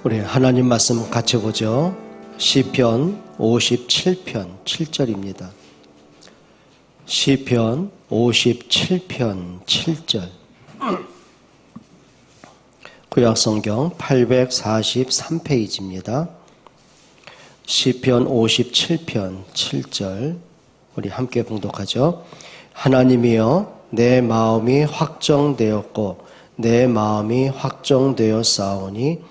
우리 하나님 말씀 같이 보죠. 시편 57편 7절입니다. 시편 57편 7절. 구약성경 843페이지입니다. 시편 57편 7절. 우리 함께 봉독하죠. 하나님이여, 내 마음이 확정되었고 내 마음이 확정되었사오니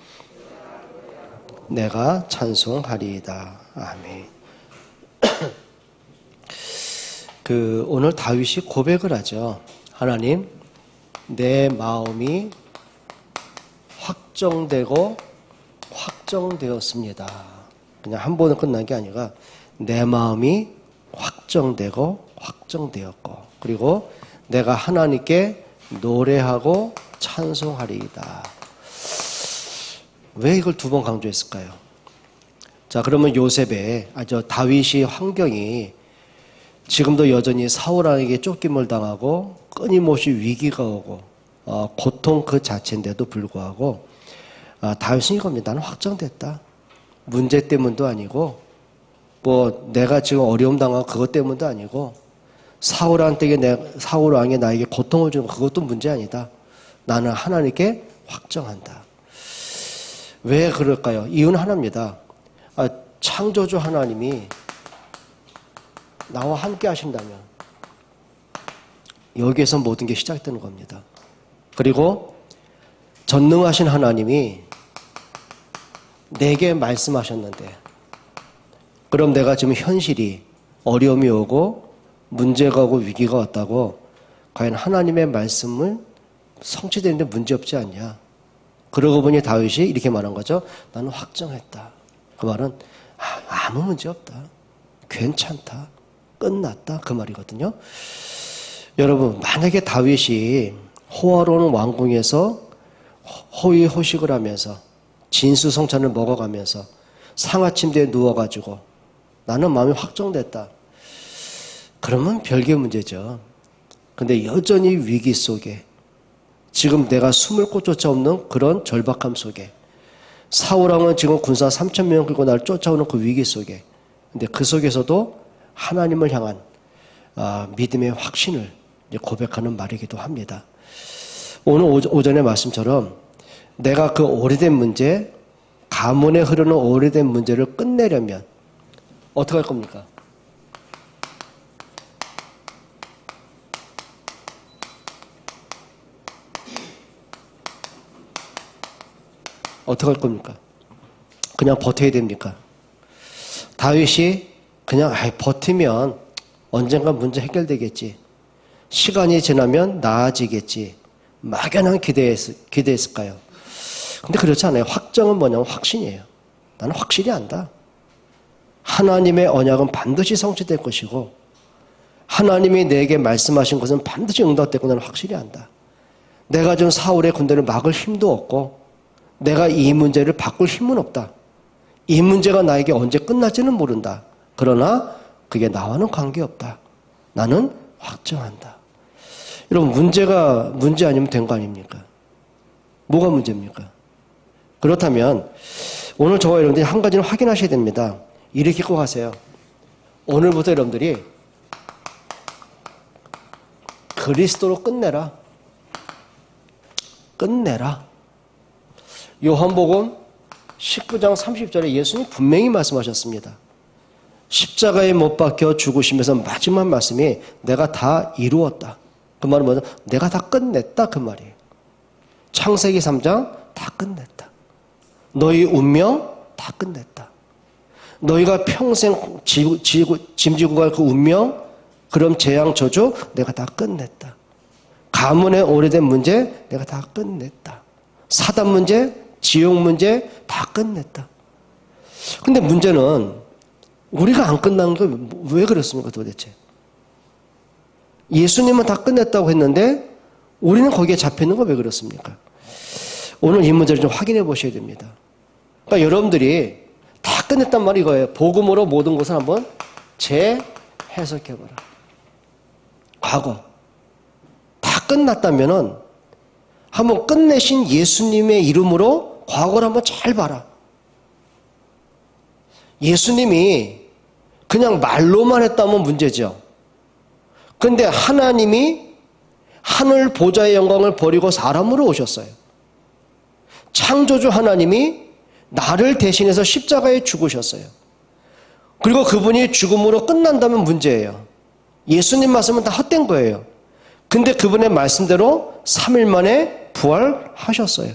내가 찬송하리이다. 아멘. 오늘 다윗이 고백을 하죠. 하나님, 내 마음이 확정되고 확정되었습니다. 그냥 한 번에 끝난 게 아니라 내 마음이 확정되고 확정되었고, 그리고 내가 하나님께 노래하고 찬송하리이다. 왜 이걸 두 번 강조했을까요? 자, 그러면 다윗의 환경이 지금도 여전히 사울왕에게 쫓김을 당하고 끊임없이 위기가 오고 고통 그 자체인데도 불구하고 다윗은 이겁니다. 나는 확정됐다. 문제 때문도 아니고 내가 지금 어려움 당하고 그것 때문도 아니고 사울왕이 나에게 고통을 주는 그것도 문제 아니다. 나는 하나님께 확정한다. 왜 그럴까요? 이유는 하나입니다. 창조주 하나님이 나와 함께 하신다면 여기에서 모든 게 시작되는 겁니다. 그리고 전능하신 하나님이 내게 말씀하셨는데, 그럼 내가 지금 현실이 어려움이 오고 문제가 오고 위기가 왔다고 과연 하나님의 말씀을 성취되는데 문제없지 않냐? 그러고 보니 다윗이 이렇게 말한 거죠. 나는 확정했다. 그 말은 아무 문제 없다. 괜찮다. 끝났다. 그 말이거든요. 여러분, 만약에 다윗이 호화로운 왕궁에서 호의호식을 하면서 진수성찬을 먹어가면서 상하침대에 누워가지고 나는 마음이 확정됐다. 그러면 별개 문제죠. 근데 여전히 위기 속에, 지금 내가 숨을 곳조차 없는 그런 절박함 속에, 사울왕은 지금 군사 3,000명 끌고 나를 쫓아오는 그 위기 속에, 근데 그 속에서도 하나님을 향한 믿음의 확신을 고백하는 말이기도 합니다. 오늘 오전의 말씀처럼 내가 그 오래된 문제, 가문에 흐르는 오래된 문제를 끝내려면 어떻게 할 겁니까? 어떻게 할 겁니까? 그냥 버텨야 됩니까? 다윗이 그냥 버티면 언젠가 문제 해결되겠지, 시간이 지나면 나아지겠지, 막연한 기대했을까요? 근데 그렇지 않아요. 확정은 뭐냐면 확신이에요. 나는 확실히 안다. 하나님의 언약은 반드시 성취될 것이고 하나님이 내게 말씀하신 것은 반드시 응답되고 나는 확실히 안다. 내가 지금 사울의 군대를 막을 힘도 없고 내가 이 문제를 바꿀 힘은 없다. 이 문제가 나에게 언제 끝날지는 모른다. 그러나 그게 나와는 관계없다. 나는 확정한다. 여러분, 문제가 문제 아니면 된 거 아닙니까? 뭐가 문제입니까? 그렇다면 오늘 저와 여러분들이 한 가지는 확인하셔야 됩니다. 이렇게 꼭 하세요. 오늘부터 여러분들이 그리스도로 끝내라. 끝내라. 요한복음 19장 30절에 예수님 분명히 말씀하셨습니다. 십자가에 못 박혀 죽으시면서 마지막 말씀이 내가 다 이루었다. 그 말은 뭐죠? 내가 다 끝냈다. 그 말이에요. 창세기 3장 다 끝냈다. 너희 운명 다 끝냈다. 너희가 평생 짐지고 갈 그 운명, 그럼 재앙 저주 내가 다 끝냈다. 가문의 오래된 문제 내가 다 끝냈다. 사단 문제, 지옥 문제 다 끝냈다. 근데 문제는 우리가 안 끝난 게 왜 그렇습니까 도대체? 예수님은 다 끝냈다고 했는데 우리는 거기에 잡혀있는 거 왜 그렇습니까? 오늘 이 문제를 좀 확인해 보셔야 됩니다. 그러니까 여러분들이 다 끝냈단 말이 이거예요. 복음으로 모든 것을 한번 재해석해봐라. 과거 다 끝났다면은 한번 끝내신 예수님의 이름으로 과거를 한번 잘 봐라. 예수님이 그냥 말로만 했다면 문제죠. 그런데 하나님이 하늘 보좌의 영광을 버리고 사람으로 오셨어요. 창조주 하나님이 나를 대신해서 십자가에 죽으셨어요. 그리고 그분이 죽음으로 끝난다면 문제예요. 예수님 말씀은 다 헛된 거예요. 근데 그분의 말씀대로 3일 만에 부활하셨어요.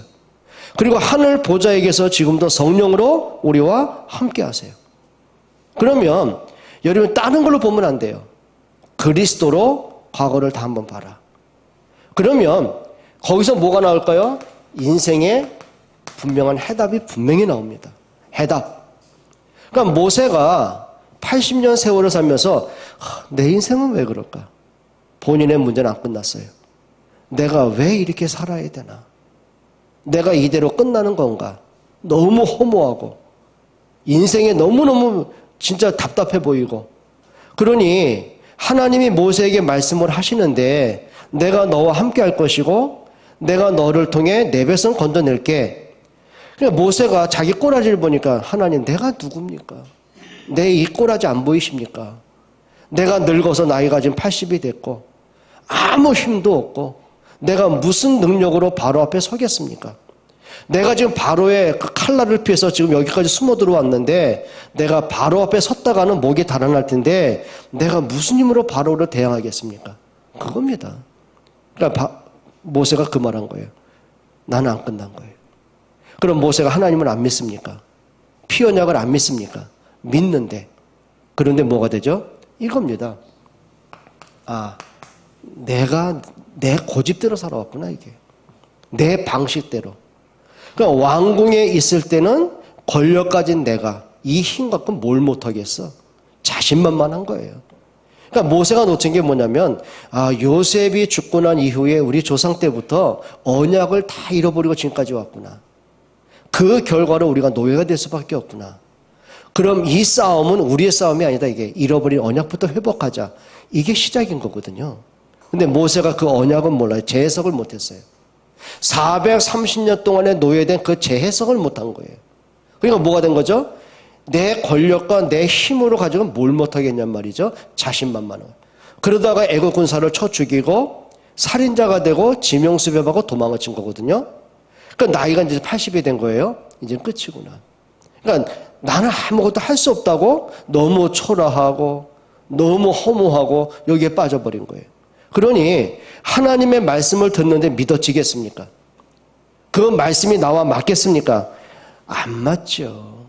그리고 하늘 보좌에게서 지금도 성령으로 우리와 함께 하세요. 그러면 여러분 다른 걸로 보면 안 돼요. 그리스도로 과거를 다 한번 봐라. 그러면 거기서 뭐가 나올까요? 인생의 분명한 해답이 분명히 나옵니다. 해답. 그러니까 모세가 80년 세월을 살면서 내 인생은 왜 그럴까? 본인의 문제는 안 끝났어요. 내가 왜 이렇게 살아야 되나? 내가 이대로 끝나는 건가? 너무 허무하고 인생에 너무너무 진짜 답답해 보이고 그러니 하나님이 모세에게 말씀을 하시는데 내가 너와 함께 할 것이고 내가 너를 통해 내 백성 건져낼게. 그러니까 모세가 자기 꼬라지를 보니까 하나님 내가 누굽니까? 내 이 꼬라지 안 보이십니까? 내가 늙어서 나이가 지금 80이 됐고 아무 힘도 없고 내가 무슨 능력으로 바로 앞에 서겠습니까? 내가 지금 바로의 그 칼날을 피해서 지금 여기까지 숨어 들어왔는데 내가 바로 앞에 섰다가는 목이 달아날 텐데 내가 무슨 힘으로 바로를 대항하겠습니까? 그겁니다. 그러니까 모세가 그 말한 거예요. 나는 안 끝난 거예요. 그럼 모세가 하나님을 안 믿습니까? 피 언약을 안 믿습니까? 믿는데 그런데 뭐가 되죠? 이겁니다. 아, 내가 내 고집대로 살아왔구나 이게. 내 방식대로. 그러니까 왕궁에 있을 때는 권력 가진 내가 이 힘 갖고 뭘 못하겠어. 자신만만한 거예요. 그러니까 모세가 놓친 게 뭐냐면 요셉이 죽고 난 이후에 우리 조상 때부터 언약을 다 잃어버리고 지금까지 왔구나. 그 결과로 우리가 노예가 될 수밖에 없구나. 그럼 이 싸움은 우리의 싸움이 아니다. 이게 잃어버린 언약부터 회복하자. 이게 시작인 거거든요. 근데 모세가 그 언약은 몰라요. 재해석을 못했어요. 430년 동안에 노예된 그 재해석을 못한 거예요. 그러니까 뭐가 된 거죠? 내 권력과 내 힘으로 가지고 뭘 못하겠냔 말이죠. 자신만만한. 그러다가 애국 군사를 쳐 죽이고 살인자가 되고 지명수배하고 도망을 친 거거든요. 그러니까 나이가 이제 80이 된 거예요. 이제 끝이구나. 그러니까 나는 아무것도 할 수 없다고 너무 초라하고 너무 허무하고 여기에 빠져버린 거예요. 그러니 하나님의 말씀을 듣는데 믿어지겠습니까? 그 말씀이 나와 맞겠습니까? 안 맞죠.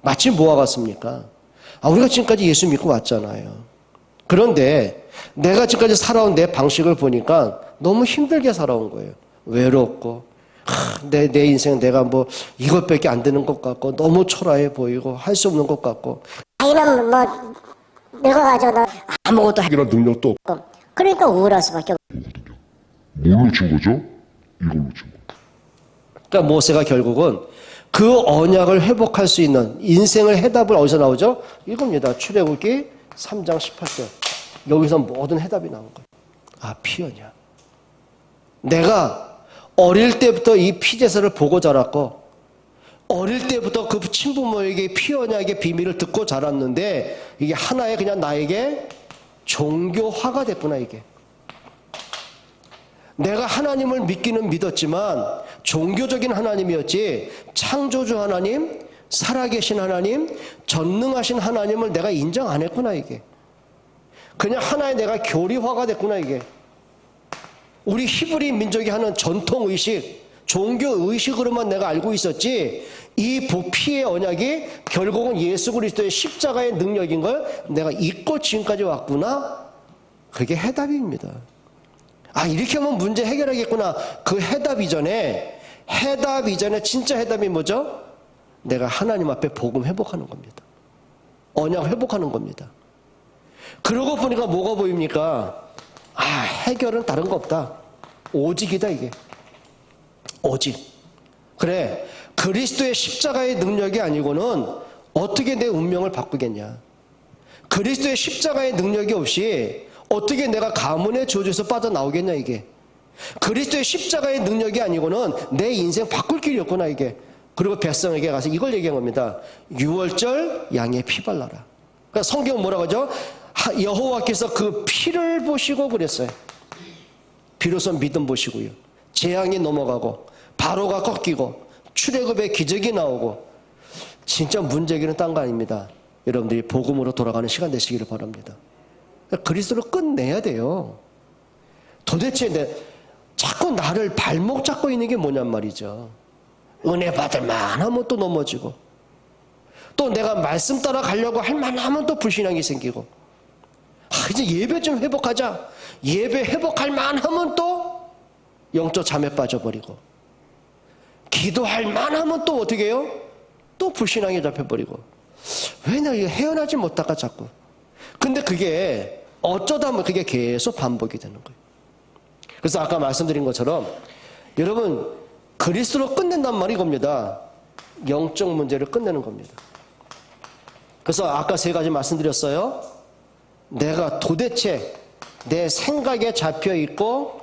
마치 뭐와 같습니까? 우리가 지금까지 예수 믿고 왔잖아요. 그런데 내가 지금까지 살아온 내 방식을 보니까 너무 힘들게 살아온 거예요. 외롭고 내 인생 내가 뭐 이것밖에 안 되는 것 같고 너무 초라해 보이고 할 수 없는 것 같고 아이는 뭐 늙어가지고 너 아무것도 이런 능력도 없고 그러니까 우울할 수밖에 없거든요. 뭘로 친 거죠? 이걸로 친 거. 그러니까 모세가 결국은 그 언약을 회복할 수 있는 인생의 해답을 어디서 나오죠? 이겁니다. 출애굽기 3장 18절. 여기서 모든 해답이 나온 거예요. 피 언약. 내가 어릴 때부터 이 피제사를 보고 자랐고 어릴 때부터 그 친부모에게 피 언약의 비밀을 듣고 자랐는데 이게 하나의 그냥 나에게 종교화가 됐구나 이게. 내가 하나님을 믿기는 믿었지만 종교적인 하나님이었지 창조주 하나님, 살아계신 하나님, 전능하신 하나님을 내가 인정 안 했구나 이게. 그냥 하나의 내가 교리화가 됐구나 이게. 우리 히브리 민족이 하는 전통의식, 종교의식으로만 내가 알고 있었지 이 피의 언약이 결국은 예수 그리스도의 십자가의 능력인 걸 내가 잊고 지금까지 왔구나. 그게 해답입니다. 이렇게 하면 문제 해결하겠구나. 그 해답 이전에 진짜 해답이 뭐죠? 내가 하나님 앞에 복음 회복하는 겁니다. 언약 회복하는 겁니다. 그러고 보니까 뭐가 보입니까? 해결은 다른 거 없다. 오직이다 이게. 오직. 그래, 그리스도의 십자가의 능력이 아니고는 어떻게 내 운명을 바꾸겠냐. 그리스도의 십자가의 능력이 없이 어떻게 내가 가문의 저주에서 빠져나오겠냐 이게. 그리스도의 십자가의 능력이 아니고는 내 인생 바꿀 길이 없구나 이게. 그리고 백성에게 가서 이걸 얘기한 겁니다. 유월절 양의 피 발라라. 그러니까 성경은 뭐라고 하죠? 여호와께서 그 피를 보시고 그랬어요. 비로소 믿음 보시고요. 재앙이 넘어가고 바로가 꺾이고 출애굽의 기적이 나오고 진짜 문제기는 딴 거 아닙니다. 여러분들이 복음으로 돌아가는 시간 되시기를 바랍니다. 그리스도로 끝내야 돼요. 도대체 자꾸 나를 발목 잡고 있는 게 뭐냔 말이죠. 은혜 받을 만하면 또 넘어지고 또 내가 말씀 따라 가려고 할 만하면 또 불신앙이 생기고 이제 예배 좀 회복하자. 예배 회복할 만하면 또 영적 잠에 빠져버리고 기도할 만하면 또 어떻게 해요? 또 불신앙에 잡혀버리고 왜 내가 이거 헤어나지 못할까 자꾸. 근데 그게 어쩌다 보면 그게 계속 반복이 되는 거예요. 그래서 아까 말씀드린 것처럼 여러분 그리스도로 끝낸단 말이 겁니다. 영적 문제를 끝내는 겁니다. 그래서 아까 세 가지 말씀드렸어요. 내가 도대체 내 생각에 잡혀있고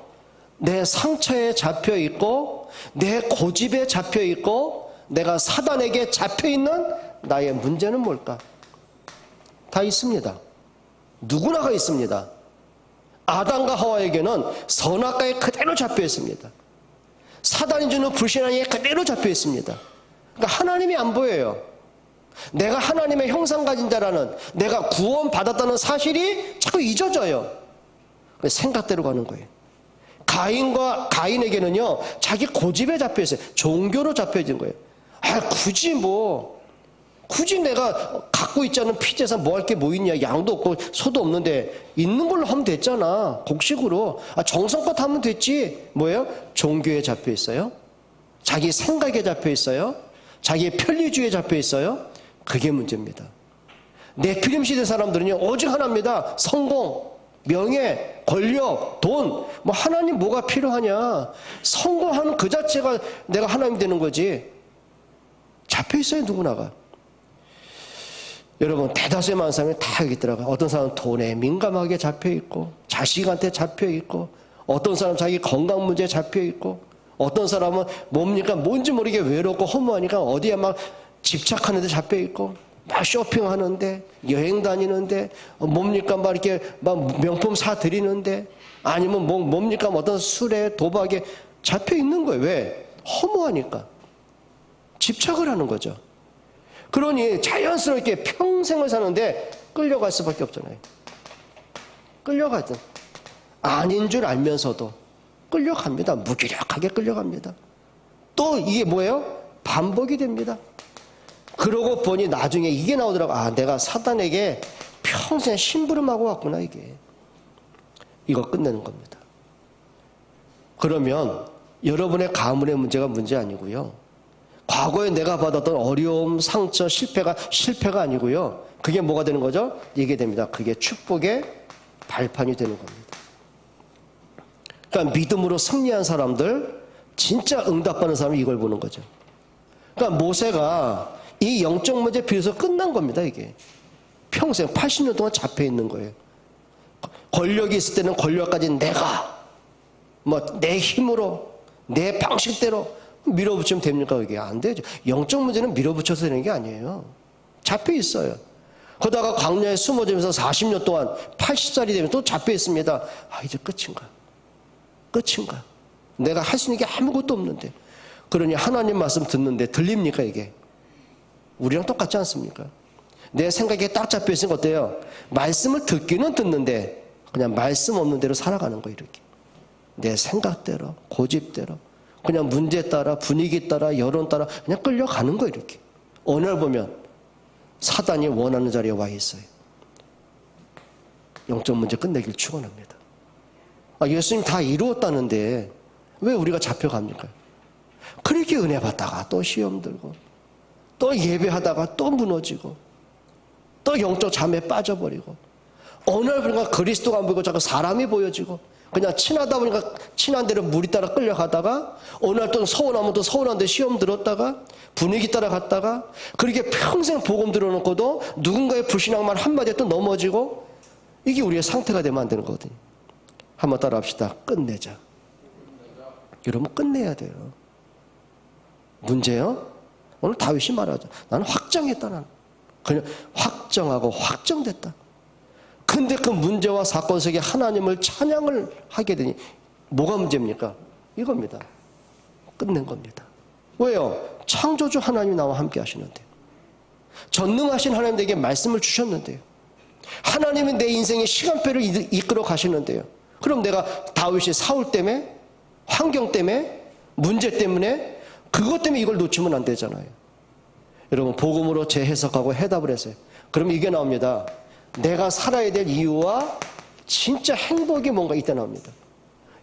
내 상처에 잡혀있고 내 고집에 잡혀있고 내가 사단에게 잡혀있는 나의 문제는 뭘까? 다 있습니다. 누구나가 있습니다. 아담과 하와에게는 선악과에 그대로 잡혀있습니다. 사단이 주는 불신앙에 그대로 잡혀있습니다. 그러니까 하나님이 안 보여요. 내가 하나님의 형상 가진 자라는 내가 구원받았다는 사실이 자꾸 잊어져요. 생각대로 가는 거예요. 가인에게는요 자기 고집에 잡혀있어요. 종교로 잡혀있는 거예요. 굳이 내가 갖고 있지 않은 피재산 뭐 할 게 뭐 있냐. 양도 없고 소도 없는데 있는 걸로 하면 됐잖아. 곡식으로. 정성껏 하면 됐지. 뭐예요? 종교에 잡혀있어요. 자기 생각에 잡혀있어요. 자기의 편리주의에 잡혀있어요. 그게 문제입니다. 네피림 시대 사람들은요 오직 하나입니다. 성공, 명예, 권력, 돈. 뭐 하나님 뭐가 필요하냐. 성공하는 그 자체가 내가 하나님 되는 거지. 잡혀있어요 누구나가. 여러분 대다수의 많은 사람이 다 여기 있더라고요. 어떤 사람은 돈에 민감하게 잡혀있고 자식한테 잡혀있고 어떤 사람은 자기 건강 문제에 잡혀있고 어떤 사람은 뭡니까 뭔지 모르게 외롭고 허무하니까 어디에 막 집착하는 데 잡혀있고 막 쇼핑하는데 여행 다니는데 뭡니까 막 이렇게 막 명품 사드리는데 아니면 뭡니까 어떤 술에 도박에 잡혀있는 거예요. 왜? 허무하니까 집착을 하는 거죠. 그러니 자연스럽게 평생을 사는데 끌려갈 수밖에 없잖아요. 끌려가든 아닌 줄 알면서도 끌려갑니다. 무기력하게 끌려갑니다. 또 이게 뭐예요? 반복이 됩니다. 그러고 보니 나중에 이게 나오더라고. 내가 사단에게 평생 심부름하고 왔구나 이게. 이거 끝내는 겁니다. 그러면 여러분의 가문의 문제가 문제 아니고요. 과거에 내가 받았던 어려움, 상처, 실패가 아니고요. 그게 뭐가 되는 거죠? 이게 됩니다. 그게 축복의 발판이 되는 겁니다. 그러니까 믿음으로 승리한 사람들, 진짜 응답받는 사람이 이걸 보는 거죠. 그러니까 모세가 이 영적 문제 비로소 끝난 겁니다. 이게 평생 80년 동안 잡혀 있는 거예요. 권력이 있을 때는 권력 가진 내가 내 힘으로 내 방식대로 밀어붙이면 됩니까? 이게 안 되죠. 영적 문제는 밀어붙여서 되는 게 아니에요. 잡혀 있어요. 그러다가 광야에 숨어지면서 40년 동안 80살이 되면 또 잡혀 있습니다. 이제 끝인가? 내가 할 수 있는 게 아무것도 없는데. 그러니 하나님 말씀 듣는데 들립니까 이게? 우리랑 똑같지 않습니까? 내 생각에 딱 잡혀 있으니까 어때요? 말씀을 듣기는 듣는데 그냥 말씀 없는 대로 살아가는 거예요. 이렇게 내 생각대로 고집대로 그냥 문제 따라 분위기 따라 여론 따라 그냥 끌려가는 거예요. 이렇게 어느 날 보면 사단이 원하는 자리에 와 있어요. 영적 문제 끝내길 축원합니다. 예수님 다 이루었다는데 왜 우리가 잡혀갑니까? 그렇게 은혜 받다가 또 시험 들고 또 예배하다가 또 무너지고 또 영적 잠에 빠져버리고 어느 날 보니까 그리스도가 안 보이고 자꾸 사람이 보여지고 그냥 친하다 보니까 친한 대로 무리 따라 끌려가다가 어느 날 또 서운하면 또 서운한데 시험 들었다가 분위기 따라 갔다가 그렇게 평생 복음 들어놓고도 누군가의 불신앙만 한마디에 또 넘어지고 이게 우리의 상태가 되면 안 되는 거거든요. 한번 따라 합시다. 끝내자. 여러분 끝내야 돼요. 문제요? 오늘 다윗이 말하죠. 나는 확정했다. 나는 그냥 확정하고 확정됐다. 근데 그 문제와 사건 속에 하나님을 찬양을 하게 되니 뭐가 문제입니까? 이겁니다. 끝낸 겁니다. 왜요? 창조주 하나님이 나와 함께 하시는데, 전능하신 하나님 내게 말씀을 주셨는데요. 하나님은 내 인생의 시간표를 이끌어 가시는데요. 그럼 내가 다윗이 사울 때문에, 환경 때문에, 문제 때문에, 그것 때문에 이걸 놓치면 안 되잖아요. 여러분, 복음으로 재해석하고 해답을 했어요. 그럼 이게 나옵니다. 내가 살아야 될 이유와 진짜 행복이 뭔가 이때 나옵니다.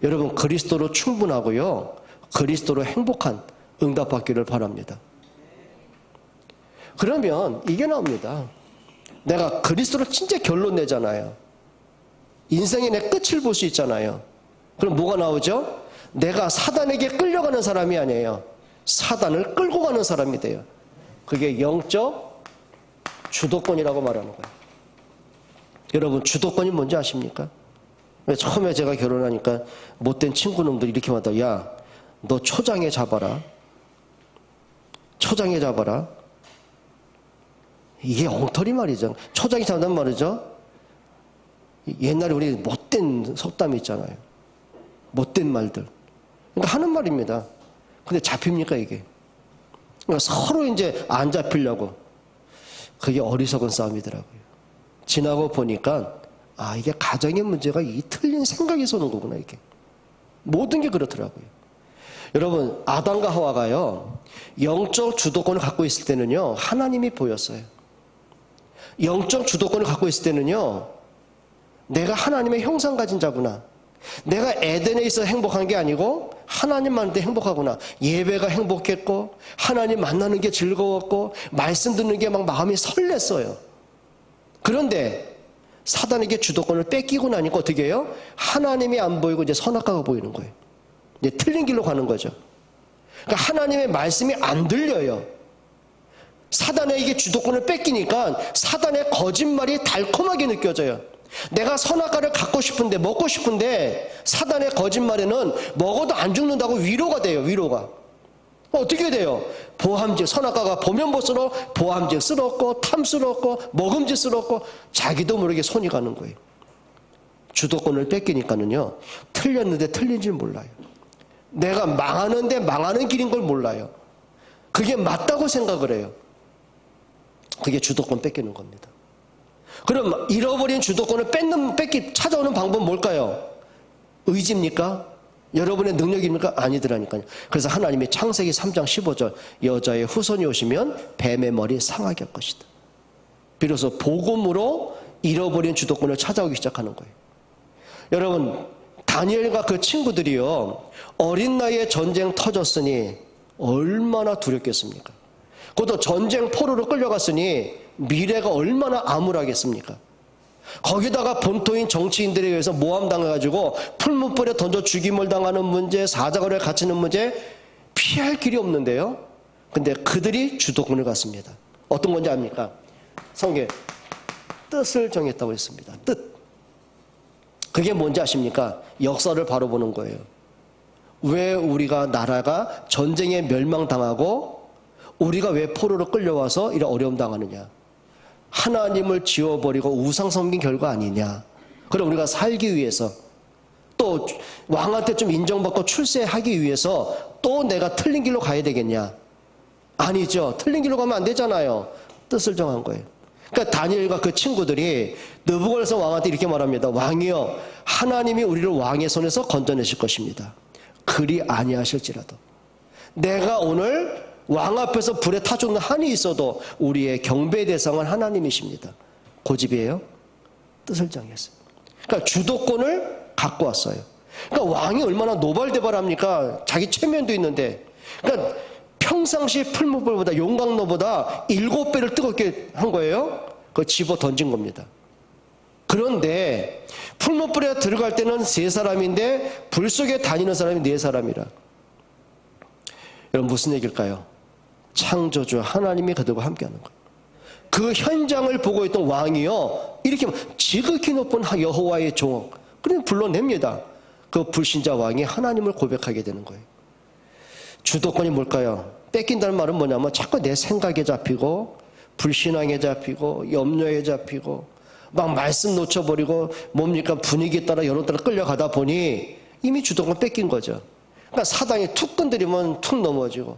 여러분, 그리스도로 충분하고요, 그리스도로 행복한 응답받기를 바랍니다. 그러면 이게 나옵니다. 내가 그리스도로 진짜 결론 내잖아요. 인생의 내 끝을 볼 수 있잖아요. 그럼 뭐가 나오죠? 내가 사단에게 끌려가는 사람이 아니에요. 사단을 끌고 가는 사람이 돼요. 그게 영적 주도권이라고 말하는 거예요. 여러분, 주도권이 뭔지 아십니까? 처음에 제가 결혼하니까 못된 친구놈들이 이렇게 말하다. 야, 너 초장에 잡아라. 초장에 잡아라. 이게 엉터리 말이죠. 초장에 잡는단 말이죠. 옛날에 우리 못된 속담이 있잖아요. 못된 말들. 그러니까 하는 말입니다. 근데 잡힙니까, 이게? 그러니까 서로 이제 안 잡히려고. 그게 어리석은 싸움이더라고요. 지나고 보니까, 아, 이게 가정의 문제가 이 틀린 생각에서 오는 거구나, 이게. 모든 게 그렇더라고요. 여러분, 아담과 하와가요, 영적 주도권을 갖고 있을 때는요, 하나님이 보였어요. 영적 주도권을 갖고 있을 때는요, 내가 하나님의 형상 가진 자구나. 내가 에덴에 있어 행복한 게 아니고 하나님 만날 때 행복하구나. 예배가 행복했고, 하나님 만나는 게 즐거웠고, 말씀 듣는 게 막 마음이 설렜어요. 그런데 사단에게 주도권을 뺏기고 나니까 어떻게 해요? 하나님이 안 보이고 이제 선악과가 보이는 거예요. 이제 틀린 길로 가는 거죠. 그러니까 하나님의 말씀이 안 들려요. 사단에게 주도권을 뺏기니까 사단의 거짓말이 달콤하게 느껴져요. 내가 선악과를 갖고 싶은데, 먹고 싶은데, 사단의 거짓말에는 먹어도 안 죽는다고 위로가 돼요, 위로가. 어떻게 돼요? 보함직, 선악과가 보면 볼수록 보함직스럽고, 탐스럽고, 먹음직스럽고, 자기도 모르게 손이 가는 거예요. 주도권을 뺏기니까는요, 틀렸는데 틀린 줄 몰라요. 내가 망하는데 망하는 길인 걸 몰라요. 그게 맞다고 생각을 해요. 그게 주도권 뺏기는 겁니다. 그럼 잃어버린 주도권을 찾아오는 방법은 뭘까요? 의지입니까? 여러분의 능력입니까? 아니더라니까요. 그래서 하나님이 창세기 3장 15절, 여자의 후손이 오시면 뱀의 머리 상하게 할 것이다. 비로소 복음으로 잃어버린 주도권을 찾아오기 시작하는 거예요. 여러분, 다니엘과 그 친구들이요, 어린 나이에 전쟁 터졌으니 얼마나 두렵겠습니까? 그것도 전쟁 포로로 끌려갔으니 미래가 얼마나 암울하겠습니까? 거기다가 본토인 정치인들에 의해서 모함당해가지고 풀무불에 던져 죽임을 당하는 문제, 사자굴에 갇히는 문제, 피할 길이 없는데요. 근데 그들이 주도권을 갖습니다. 어떤 건지 압니까? 성경에 뜻을 정했다고 했습니다. 뜻. 그게 뭔지 아십니까? 역사를 바로 보는 거예요. 왜 우리가 나라가 전쟁에 멸망당하고 우리가 왜 포로로 끌려와서 이런 어려움 당하느냐? 하나님을 지워버리고 우상 섬긴 결과 아니냐? 그럼 우리가 살기 위해서, 또 왕한테 좀 인정받고 출세하기 위해서 또 내가 틀린 길로 가야 되겠냐? 아니죠. 틀린 길로 가면 안 되잖아요. 뜻을 정한 거예요. 그러니까 다니엘과 그 친구들이 느부갓네살 왕한테 이렇게 말합니다. 왕이여, 하나님이 우리를 왕의 손에서 건져내실 것입니다. 그리 아니하실지라도 내가 오늘 왕 앞에서 불에 타 죽는 한이 있어도 우리의 경배 대상은 하나님이십니다. 고집이에요. 뜻을 정했어요. 그러니까 주도권을 갖고 왔어요. 그러니까 왕이 얼마나 노발대발합니까? 자기 체면도 있는데. 그러니까 평상시 풀무불보다 용광로보다 7배를 뜨겁게 한 거예요. 그걸 집어 던진 겁니다. 그런데 풀무불에 들어갈 때는 3사람인데 불 속에 다니는 사람이 4사람이라. 여러분, 무슨 얘기일까요? 창조주 하나님이 그들과 함께하는 거예요. 그 현장을 보고 있던 왕이요, 이렇게 지극히 높은 여호와의 종, 그냥 불러냅니다. 그 불신자 왕이 하나님을 고백하게 되는 거예요. 주도권이 뭘까요? 뺏긴다는 말은 뭐냐면 자꾸 내 생각에 잡히고 불신앙에 잡히고 염려에 잡히고 막 말씀 놓쳐버리고 뭡니까? 분위기에 따라 여론 따라 끌려가다 보니 이미 주도권 뺏긴 거죠. 그러니까 사단이 툭 건드리면 툭 넘어지고,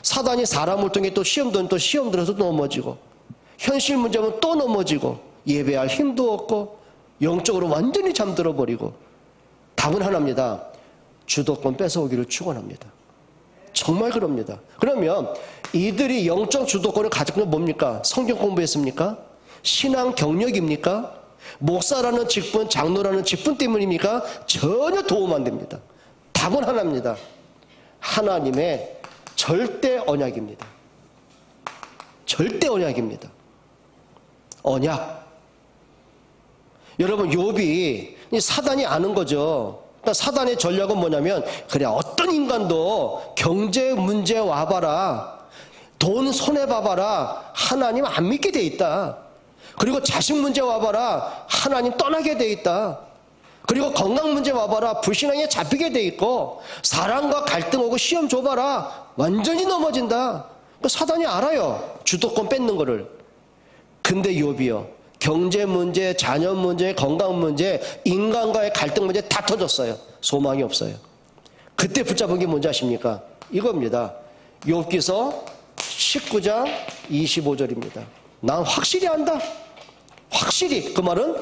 사단이 사람을 통해 또 시험 들어서 또 넘어지고, 현실 문제면 또 넘어지고, 예배할 힘도 없고 영적으로 완전히 잠들어 버리고. 답은 하나입니다. 주도권 뺏어오기를 축원합니다. 정말 그럽니다. 그러면 이들이 영적 주도권을 가진 건 뭡니까? 성경 공부했습니까? 신앙 경력입니까? 목사라는 직분, 장로라는 직분 때문입니까? 전혀 도움 안 됩니다. 답은 하나입니다. 하나님의 절대 언약입니다. 절대 언약입니다. 언약. 여러분, 욥이 사단이 아는 거죠. 그러니까 사단의 전략은 뭐냐면, 그래, 어떤 인간도 경제 문제 와봐라, 돈 손해봐봐라, 하나님 안 믿게 돼 있다. 그리고 자식 문제 와봐라, 하나님 떠나게 돼 있다. 그리고 건강 문제 와봐라, 불신앙에 잡히게 돼 있고, 사람과 갈등 오고 시험 줘봐라, 완전히 넘어진다. 그러니까 사단이 알아요, 주도권 뺏는 거를. 근데 욥이요, 경제 문제, 자녀 문제, 건강 문제, 인간과의 갈등 문제 다 터졌어요. 소망이 없어요. 그때 붙잡은 게 뭔지 아십니까? 이겁니다. 욥기서 19장 25절입니다. 난 확실히 안다. 확실히. 그 말은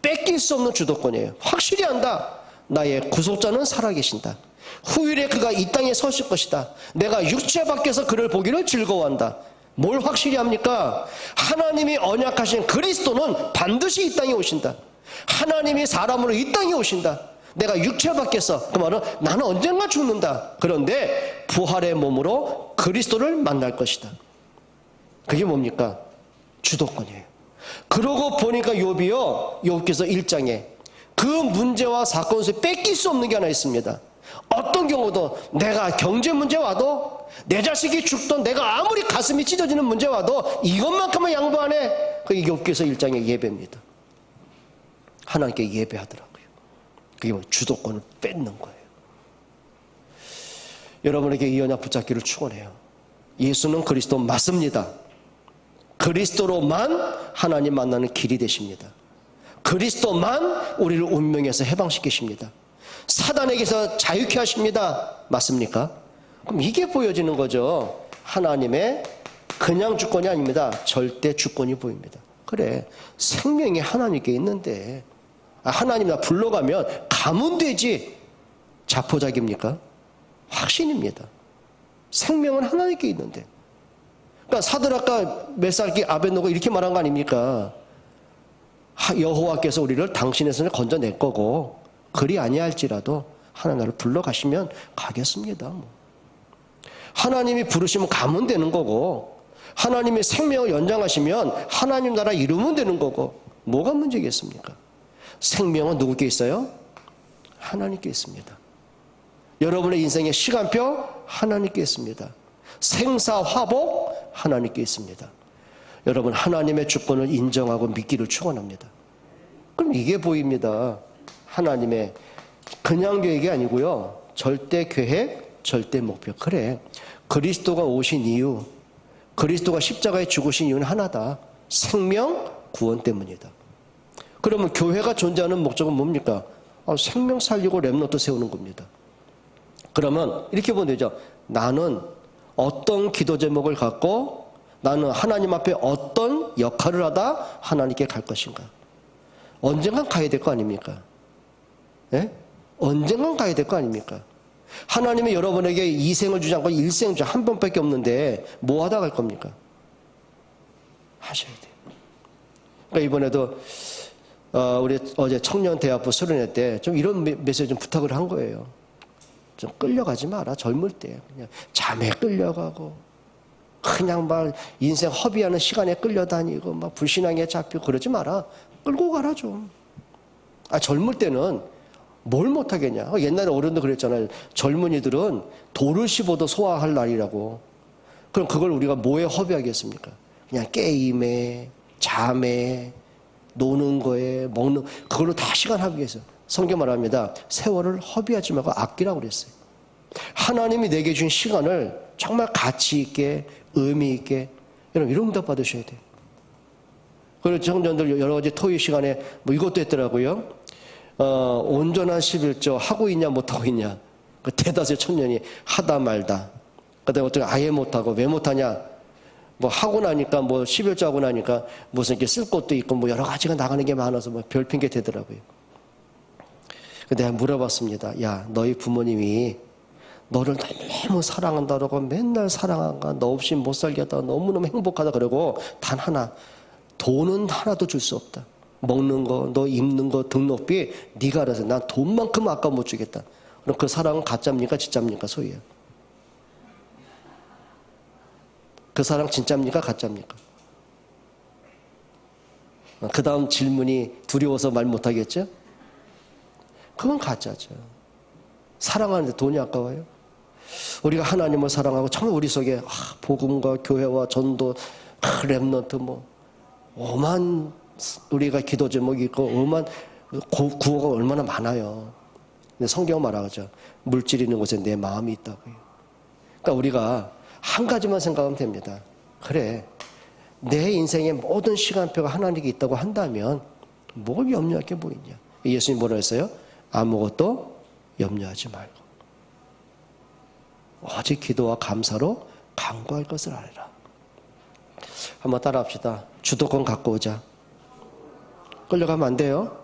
뺏길 수 없는 주도권이에요. 확실히 안다. 나의 구속자는 살아계신다. 후일에 그가 이 땅에 서실 것이다. 내가 육체 밖에서 그를 보기를 즐거워한다. 뭘 확실히 합니까? 하나님이 언약하신 그리스도는 반드시 이 땅에 오신다. 하나님이 사람으로 이 땅에 오신다. 내가 육체 밖에서, 그 말은 나는 언젠가 죽는다. 그런데 부활의 몸으로 그리스도를 만날 것이다. 그게 뭡니까? 주도권이에요. 그러고 보니까 욥이요, 욥기서 1장에 그 문제와 사건 속에 뺏길 수 없는 게 하나 있습니다. 어떤 경우도 내가 경제 문제 와도, 내 자식이 죽던, 내가 아무리 가슴이 찢어지는 문제 와도 이것만큼은 양보 안 해. 그게 욥기서 1장의 예배입니다. 하나님께 예배하더라고요. 그게 뭐 주도권을 뺏는 거예요. 여러분에게 이 언약 붙잡기를 축원해요. 예수는 그리스도 맞습니다. 그리스도로만 하나님 만나는 길이 되십니다. 그리스도만 우리를 운명에서 해방시키십니다. 사단에게서 자유케 하십니다. 맞습니까? 그럼 이게 보여지는 거죠. 하나님의 그냥 주권이 아닙니다. 절대 주권이 보입니다. 그래, 생명이 하나님께 있는데, 하나님 나 불러가면 가면 되지. 자포자기입니까? 확신입니다. 생명은 하나님께 있는데. 그러니까 사드락과 메삭이 아벳노고 이렇게 말한 거 아닙니까? 여호와께서 우리를 당신의 손에 건져낼 거고, 그리 아니할지라도 하나님 나를 불러가시면 가겠습니다. 뭐. 하나님이 부르시면 가면 되는 거고, 하나님이 생명을 연장하시면 하나님 나라 이루면 되는 거고, 뭐가 문제겠습니까? 생명은 누구께 있어요? 하나님께 있습니다. 여러분의 인생의 시간표 하나님께 있습니다. 생사화복 하나님께 있습니다. 여러분, 하나님의 주권을 인정하고 믿기를 축원합니다. 그럼 이게 보입니다. 하나님의 그냥 계획이 아니고요, 절대 계획, 절대 목표. 그래, 그리스도가 오신 이유, 그리스도가 십자가에 죽으신 이유는 하나다. 생명 구원 때문이다. 그러면 교회가 존재하는 목적은 뭡니까? 생명 살리고 렘넌트 세우는 겁니다. 그러면 이렇게 보면 되죠. 나는 어떤 기도 제목을 갖고 나는 하나님 앞에 어떤 역할을 하다 하나님께 갈 것인가? 언젠간 가야 될 거 아닙니까? 예? 언젠간 가야 될 거 아닙니까? 하나님이 여러분에게 2생을 주지 않고 1생 주 한 번밖에 없는데 뭐 하다 갈 겁니까? 하셔야 돼요. 그러니까 이번에도 우리 어제 청년대학부 수련회 때 좀 이런 메시지 좀 부탁을 한 거예요. 좀 끌려가지 마라. 젊을 때 그냥 잠에 끌려가고 그냥 막 인생 허비하는 시간에 끌려다니고 막 불신앙에 잡히고 그러지 마라. 끌고 가라 좀. 젊을 때는 뭘 못하겠냐. 옛날에 어른도 그랬잖아요. 젊은이들은 돌을 씹어도 소화할 날이라고. 그럼 그걸 우리가 뭐에 허비하겠습니까? 그냥 게임에, 잠에, 노는 거에, 먹는, 그걸로 다 시간 허비했어요. 성경 말합니다. 세월을 허비하지 말고 아끼라고 그랬어요. 하나님이 내게 준 시간을 정말 가치 있게, 의미 있게, 여러분, 이런 응답 받으셔야 돼요. 그리고 청년들 여러 가지 토요 시간에 뭐 이것도 했더라고요. 온전한 11조 하고 있냐, 못하고 있냐. 그 대다수의 청년이 하다 말다. 그 다음에 어떻게 아예 못하고, 왜 못하냐. 뭐 하고 나니까, 뭐 11조 하고 나니까 무슨 이렇게 쓸 것도 있고, 뭐 여러 가지가 나가는 게 많아서 뭐 별 핑계 대더라고요. 내가 물어봤습니다. 야, 너희 부모님이 너를 너무 사랑한다라고 맨날 사랑한가, 너 없이 못 살겠다, 너무너무 행복하다 그러고 단 하나, 돈은 하나도 줄 수 없다. 먹는 거, 너 입는 거, 등록비 네가 알아서, 난 돈만큼 아까 못 주겠다. 그럼 그 사랑은 가짜입니까, 진짜입니까, 소희야? 그 사랑 진짜입니까, 가짜입니까? 그 다음 질문이 두려워서 말 못하겠죠? 그건 가짜죠. 사랑하는데 돈이 아까워요? 우리가 하나님을 사랑하고 정말 우리 속에 복음과 교회와 전도, 렘넌트 뭐 오만 우리가 기도 제목이 있고 오만 구호가 얼마나 많아요. 근데 성경 말하죠. 물질 있는 곳에 내 마음이 있다고요. 그러니까 우리가 한 가지만 생각하면 됩니다. 그래, 내 인생의 모든 시간표가 하나님께 있다고 한다면 뭘 염려할 게 뭐 있냐. 예수님 뭐라 했어요? 아무것도 염려하지 말고 오직 기도와 감사로 간구할 것을 알아라. 한번 따라합시다. 주도권 갖고 오자. 끌려가면 안 돼요.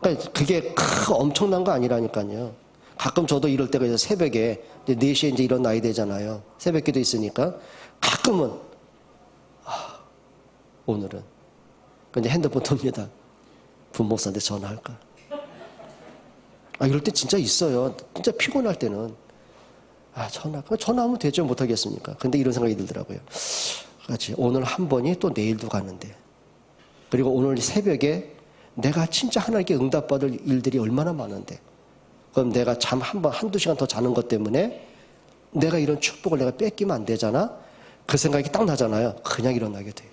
그러니까 그게 엄청난 거 아니라니까요. 가끔 저도 이럴 때가 있어요. 새벽에 이제 4시에 이제 일어나야 되잖아요. 새벽 기도 있으니까 가끔은 오늘은 이제 핸드폰 듭니다. 분목사한테 전화할까? 이럴 때 진짜 있어요. 진짜 피곤할 때는 전화하면 되죠. 못하겠습니까? 근데 이런 생각이 들더라고요. 그렇지. 오늘 한 번이 또 내일도 가는데. 그리고 오늘 새벽에 내가 진짜 하나님께 응답받을 일들이 얼마나 많은데. 그럼 내가 잠 한두 시간 더 자는 것 때문에 내가 이런 축복을 내가 뺏기면 안 되잖아? 그 생각이 딱 나잖아요. 그냥 일어나게 돼요.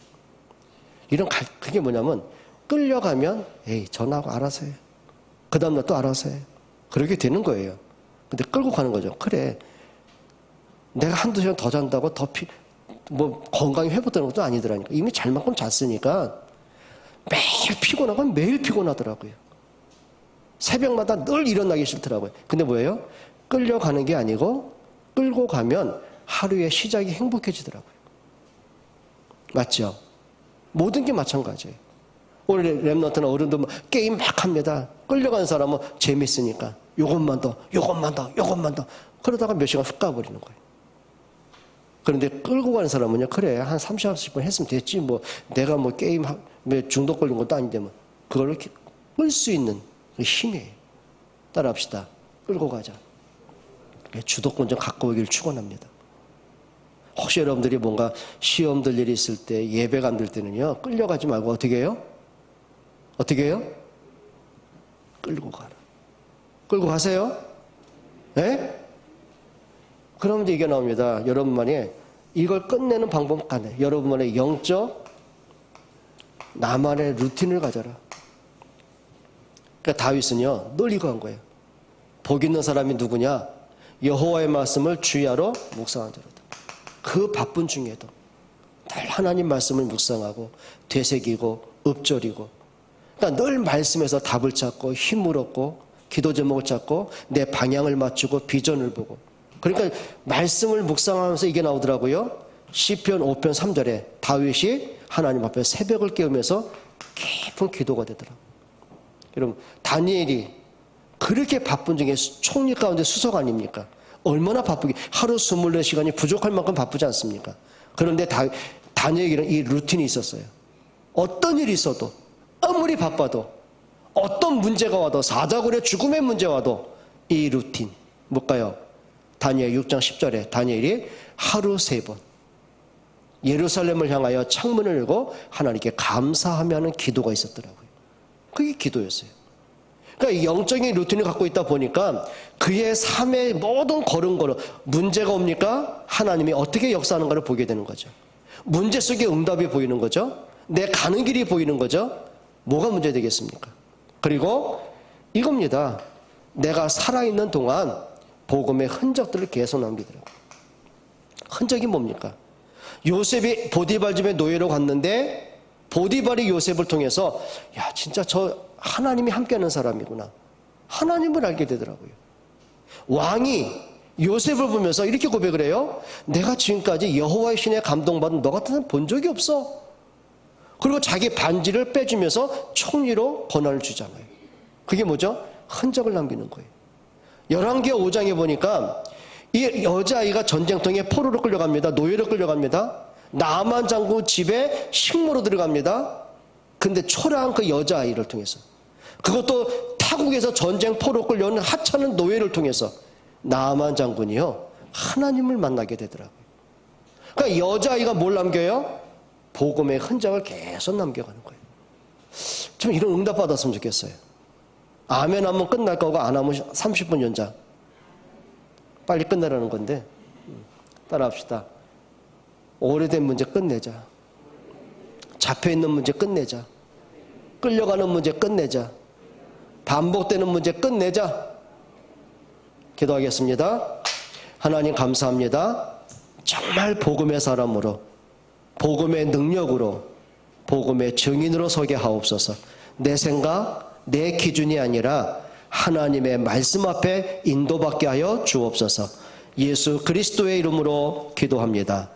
그게 뭐냐면, 끌려가면, 전화하고 알아서 해. 그 다음날 또 알아서 해. 그렇게 되는 거예요. 근데 끌고 가는 거죠. 그래. 내가 한두 시간 더 잔다고 건강이 회복되는 것도 아니더라니까. 이미 잘 만큼 잤으니까 매일 피곤하고 매일 피곤하더라고요. 새벽마다 늘 일어나기 싫더라고요. 근데 뭐예요? 끌려가는 게 아니고 끌고 가면 하루의 시작이 행복해지더라고요. 맞죠? 모든 게 마찬가지예요. 오늘 렘넌트나 어른들 게임 막 합니다. 끌려가는 사람은 재밌으니까 요것만 더. 그러다가 몇 시간 훅 가버리는 거예요. 그런데 끌고 가는 사람은요, 그래, 한 30, 40분 했으면 됐지, 내가 게임, 중독 걸린 것도 아닌데, 그걸 이렇게 끌 수 있는 그 힘이에요. 따라합시다. 끌고 가자. 주도권 좀 갖고 오기를 축원합니다. 혹시 여러분들이 뭔가 시험 들 일이 있을 때, 예배가 안 될 때는요, 끌려가지 말고 어떻게 해요? 끌고 가라. 끌고 가세요? 네? 그러면 이제 이게 나옵니다. 여러분만이 이걸 끝내는 방법 간에 여러분만의 영적 나만의 루틴을 가져라. 그러니까 다윗은요 늘 이거 한 거예요. 복 있는 사람이 누구냐? 여호와의 말씀을 주야로 묵상한 자로다. 그 바쁜 중에도 늘 하나님 말씀을 묵상하고 되새기고 읊조리고, 그러니까 늘 말씀에서 답을 찾고 힘을 얻고 기도 제목을 찾고 내 방향을 맞추고 비전을 보고. 그러니까 말씀을 묵상하면서 이게 나오더라고요. 시편 5편 3절에 다윗이 하나님 앞에 새벽을 깨우면서 깊은 기도가 되더라고요. 여러분, 다니엘이 그렇게 바쁜 중에 총리 가운데 수석 아닙니까? 얼마나 바쁘게, 하루 24시간이 부족할 만큼 바쁘지 않습니까? 그런데 다니엘에게는 이 루틴이 있었어요. 어떤 일이 있어도, 아무리 바빠도, 어떤 문제가 와도, 사자굴의 죽음의 문제 와도 이 루틴, 뭘까요? 다니엘 6장 10절에 다니엘이 하루 3번 예루살렘을 향하여 창문을 열고 하나님께 감사하며 하는 기도가 있었더라고요. 그게 기도였어요. 그러니까 영적인 루틴을 갖고 있다 보니까 그의 삶의 모든 걸음걸음, 문제가 옵니까? 하나님이 어떻게 역사하는가를 보게 되는 거죠. 문제 속에 응답이 보이는 거죠. 내 가는 길이 보이는 거죠. 뭐가 문제 되겠습니까? 그리고 이겁니다. 내가 살아있는 동안 복음의 흔적들을 계속 남기더라고요. 흔적이 뭡니까? 요셉이 보디발 집에 노예로 갔는데 보디발이 요셉을 통해서 야 진짜 저 하나님이 함께하는 사람이구나. 하나님을 알게 되더라고요. 왕이 요셉을 보면서 이렇게 고백을 해요. 내가 지금까지 여호와의 신에 감동받은 너 같은 사람 본 적이 없어. 그리고 자기 반지를 빼주면서 총리로 권한을 주잖아요. 그게 뭐죠? 흔적을 남기는 거예요. 열왕기하 5장에 보니까 이 여자아이가 전쟁통에 포로로 끌려갑니다. 노예로 끌려갑니다. 나아만 장군 집에 식모로 들어갑니다. 근데 초라한 그 여자아이를 통해서, 그것도 타국에서 전쟁 포로 끌려오는 하찮은 노예를 통해서 나아만 장군이요 하나님을 만나게 되더라고요. 그러니까 여자아이가 뭘 남겨요? 복음의 흔적을 계속 남겨가는 거예요. 좀 이런 응답 받았으면 좋겠어요. 아멘 하면 끝날 거고 안 하면 30분 연장. 빨리 끝내라는 건데 따라합시다. 오래된 문제 끝내자. 잡혀있는 문제 끝내자. 끌려가는 문제 끝내자. 반복되는 문제 끝내자. 기도하겠습니다. 하나님 감사합니다. 정말 복음의 사람으로, 복음의 능력으로, 복음의 증인으로 서게 하옵소서. 내 생각, 내 기준이 아니라 하나님의 말씀 앞에 인도받게 하여 주옵소서. 예수 그리스도의 이름으로 기도합니다.